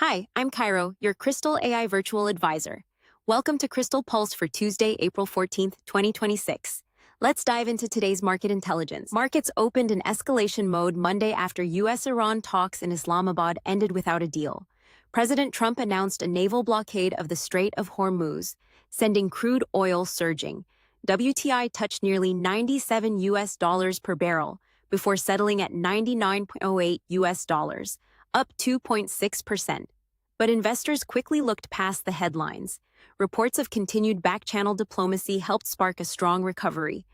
Hi, I'm Cairo, your Kristal AI virtual advisor. Welcome to Kristal Pulse for Tuesday, April 14th, 2026. Let's dive into today's market intelligence. Markets opened in escalation mode Monday after U.S.-Iran talks in Islamabad ended without a deal. President Trump announced a naval blockade of the Strait of Hormuz, sending crude oil surging. WTI touched nearly $97 per barrel before settling at $99.08, up 2.6%. But investors quickly looked past the headlines. Reports of continued back-channel diplomacy helped spark a strong recovery.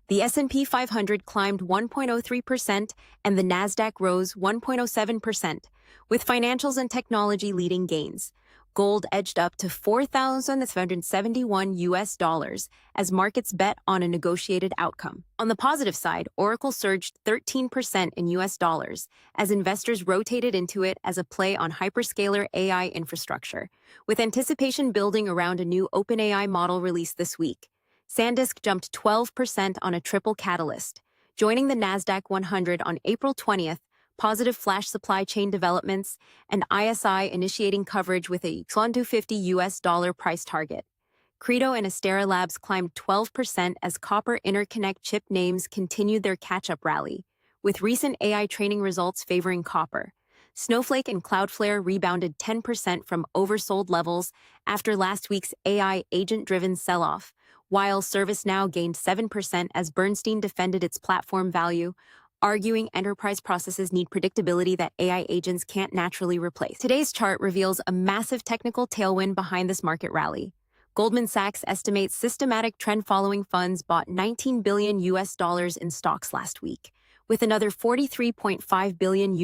The S&P 500 climbed 1.03% and the Nasdaq rose 1.07%, with financials and technology leading gains. Gold edged up to $4,771 as markets bet on a negotiated outcome. On the positive side, Oracle surged 13% in US dollars as investors rotated into it as a play on hyperscaler AI infrastructure, with anticipation building around a new OpenAI model released this week. SanDisk jumped 12% on a triple catalyst, joining the Nasdaq 100 on April 20th. Positive flash supply chain developments, and ISI initiating coverage with a $250 price target. Credo and Astera Labs climbed 12% as copper-interconnect chip names continued their catch-up rally, with recent AI training results favoring copper. Snowflake and Cloudflare rebounded 10% from oversold levels after last week's AI agent-driven sell-off, while ServiceNow gained 7% as Bernstein defended its platform value, arguing enterprise processes need predictability that AI agents can't naturally replace. Today's chart reveals a massive technical tailwind behind this market rally. Goldman Sachs estimates systematic trend-following funds bought $19 billion in stocks last week, with another $43.5 billion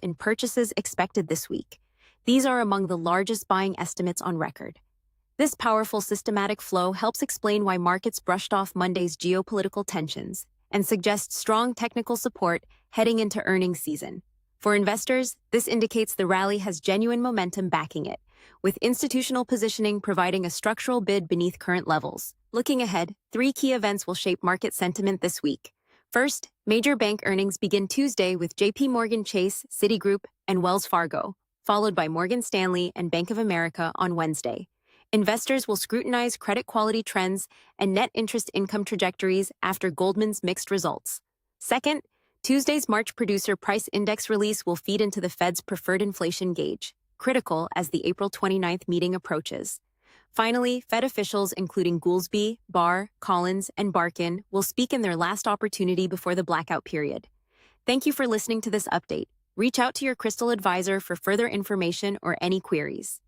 in purchases expected this week. These are among the largest buying estimates on record. This powerful systematic flow helps explain why markets brushed off Monday's geopolitical tensions and suggests strong technical support heading into earnings season. For investors, this indicates the rally has genuine momentum backing it, with institutional positioning providing a structural bid beneath current levels. Looking ahead, three key events will shape market sentiment this week. First, major bank earnings begin Tuesday with JP Morgan Chase, Citigroup, and Wells Fargo, followed by Morgan Stanley and Bank of America on Wednesday. Investors will scrutinize credit quality trends and net interest income trajectories after Goldman's mixed results. Second, Tuesday's March Producer Price Index release will feed into the Fed's preferred inflation gauge, critical as the April 29th meeting approaches. Finally, Fed officials including Goolsbee, Barr, Collins, and Barkin will speak in their last opportunity before the blackout period. Thank you for listening to this update. Reach out to your Kristal advisor for further information or any queries.